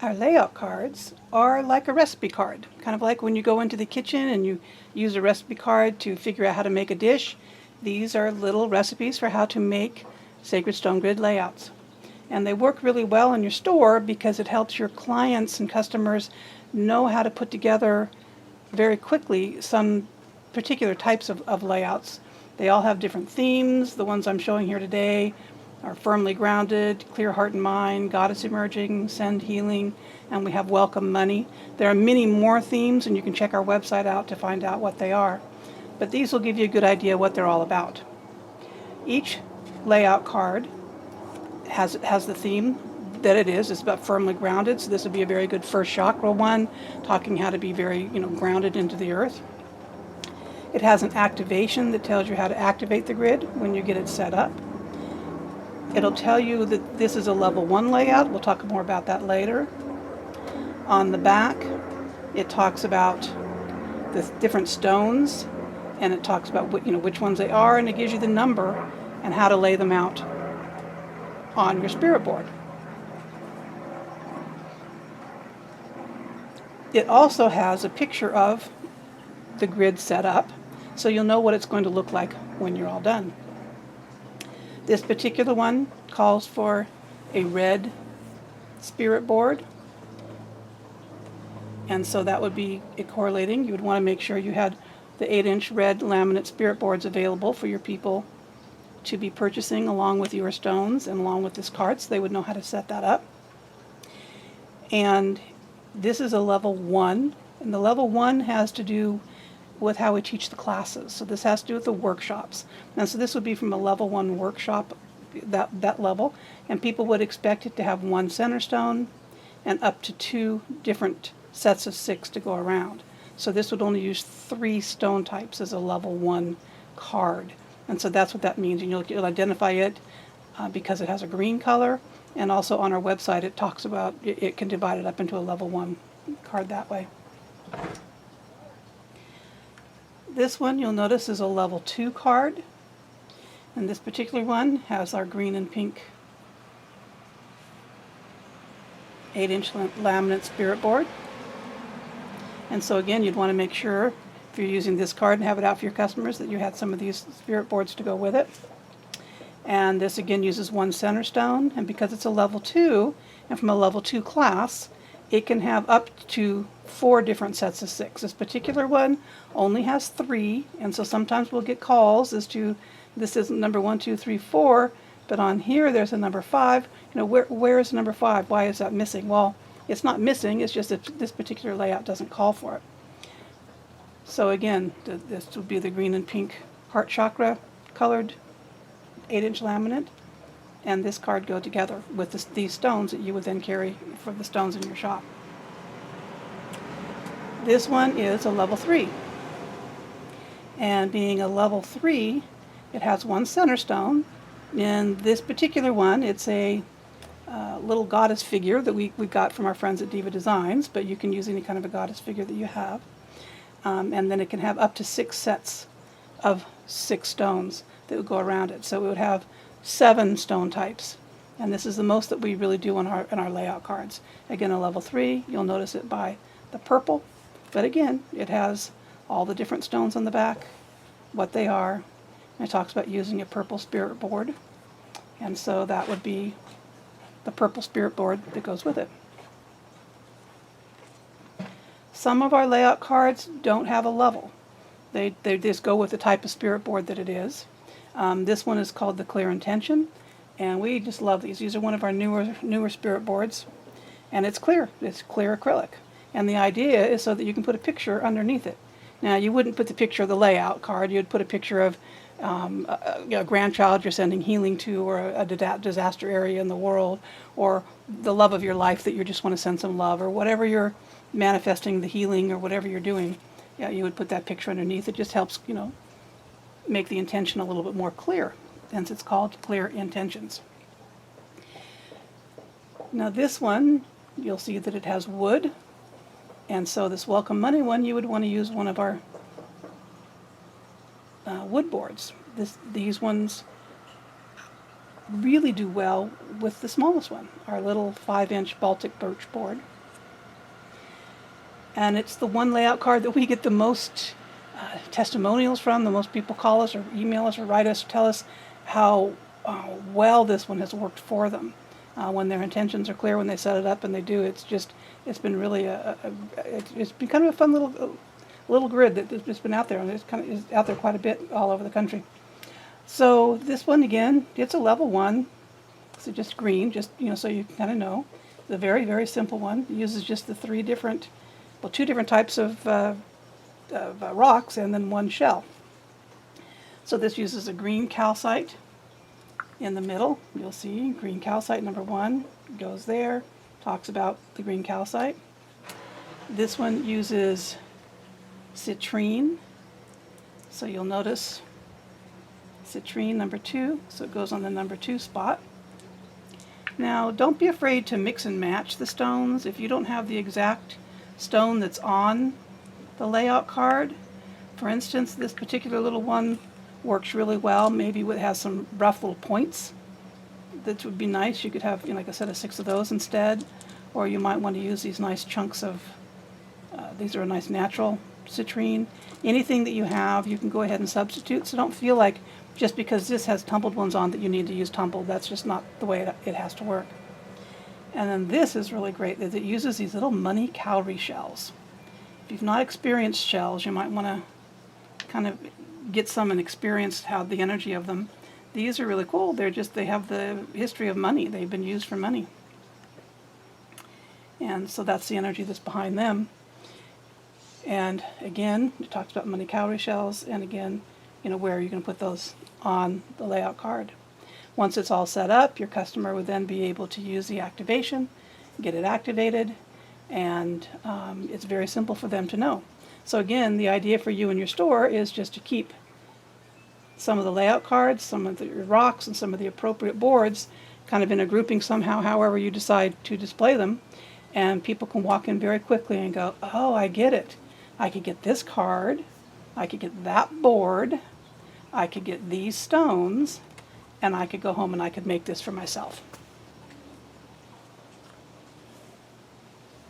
Our layout cards are like a recipe card, kind of like when you go into the kitchen and you use a recipe card to figure out how to make a dish. These are little recipes for how to make Sacred Stone Grid layouts. And they work really well in your store because it helps your clients and customers know how to put together very quickly some particular types of layouts. They all have different themes. The ones I'm showing here today are firmly grounded, clear heart and mind, goddess emerging, send healing, and we have welcome money. There are many more themes, and you can check our website out to find out what they are. But these will give you a good idea what they're all about. Each layout card has the theme that it is. It's about firmly grounded, so this would be a very good first chakra one, talking how to be very, grounded into the earth. It has an activation that tells you how to activate the grid when you get it set up. It'll tell you that this is a level 1 layout. We'll talk more about that later. On the back, it talks about the different stones, and it talks about which ones they are, and it gives you the number and how to lay them out on your spirit board. It also has a picture of the grid set up, so you'll know what it's going to look like when you're all done. This particular one calls for a red spirit board, and so that would be correlating. You would want to make sure you had the 8-inch red laminate spirit boards available for your people to be purchasing along with your stones and along with this card, so they would know how to set that up. And this is a level 1, and the level 1 has to do with how we teach the classes. So this has to do with the workshops. And so this would be from a level 1 workshop, that level, and people would expect it to have 1 center stone and up to 2 different sets of 6 to go around. So this would only use 3 stone types as a level 1 card. And so that's what that means. And you'll identify it because it has a green color, and also on our website it talks about it can divide it up into a level 1 card that way. This one, you'll notice, is a level 2 card, and this particular one has our green and pink 8-inch laminate spirit board. And so again, you'd want to make sure, if you're using this card and have it out for your customers, that you had some of these spirit boards to go with it. And this again uses 1 center stone, and because it's a level 2, and from a level 2 class, it can have up to 4 different sets of 6. This particular one only has 3, and so sometimes we'll get calls as to this is number 1, 2, 3, 4, but on here there's a number 5. Where is number 5? Why is that missing? Well, it's not missing, it's just that this particular layout doesn't call for it. So again, this would be the green and pink heart chakra colored 8-inch laminate, and this card go together with these stones that you would then carry for the stones in your shop. This one is a level 3, and being a level 3, it has 1 center stone. In this particular one, it's a little goddess figure that we got from our friends at Diva Designs, but you can use any kind of a goddess figure that you have. And then it can have up to 6 sets of 6 stones that would go around it. So it would have 7 stone types, and this is the most that we really do in our layout cards. Again, a level 3, you'll notice it by the purple, but again, it has all the different stones on the back, what they are, and it talks about using a purple spirit board, and so that would be the purple spirit board that goes with it. Some of our layout cards don't have a level. They just go with the type of spirit board that it is. This one is called the Clear Intention, and we just love these. These are one of our newer spirit boards, and it's clear. It's clear acrylic, and the idea is so that you can put a picture underneath it. Now, you wouldn't put the picture of the layout card. You'd put a picture of a grandchild you're sending healing to, or a disaster area in the world, or the love of your life that you just want to send some love, or whatever you're manifesting, the healing, or whatever you're doing. Yeah, you would put that picture underneath. It just helps, make the intention a little bit more clear, hence it's called Clear Intentions. Now this one, you'll see that it has wood, and so this Welcome Money one, you would want to use one of our wood boards. These ones really do well with the smallest one, our little 5-inch Baltic birch board. And it's the one layout card that we get the most testimonials from. The most people call us or email us or write us, tell us how well this one has worked for them. When their intentions are clear, when they set it up and they do, it's been really it's been kind of a fun little grid that's been out there, and it's kind of is out there quite a bit all over the country. So this one again, it's a level 1, so just green, just so you kind of know. The very, very simple one. It uses just the 2 different types of rocks and then 1 shell. So this uses a green calcite in the middle. You'll see green calcite number 1 goes there, talks about the green calcite. This one uses citrine, so you'll notice citrine number 2, so it goes on the number 2 spot. Now don't be afraid to mix and match the stones. If you don't have the exact stone that's on the layout card, for instance, this particular little one works really well. Maybe it has some rough little points. That would be nice. You could have, like I said, a 6 of those instead, or you might want to use these nice chunks of, these are a nice natural citrine. Anything that you have, you can go ahead and substitute, so don't feel like just because this has tumbled ones on that you need to use tumbled. That's just not the way it has to work. And then this is really great, that it uses these little money cowrie shells. If you've not experienced shells, you might want to kind of get some and experience how the energy of them. These are really cool. They have the history of money. They've been used for money. And so that's the energy that's behind them. And again, it talks about money cowrie shells, and again, where you're going to put those on the layout card. Once it's all set up, your customer would then be able to use the activation, get it activated, and it's very simple for them to know. So again, the idea for you in your store is just to keep some of the layout cards, some of the rocks, and some of the appropriate boards kind of in a grouping somehow, however you decide to display them, and people can walk in very quickly and go, oh, I get it. I could get this card, I could get that board, I could get these stones, and I could go home and I could make this for myself.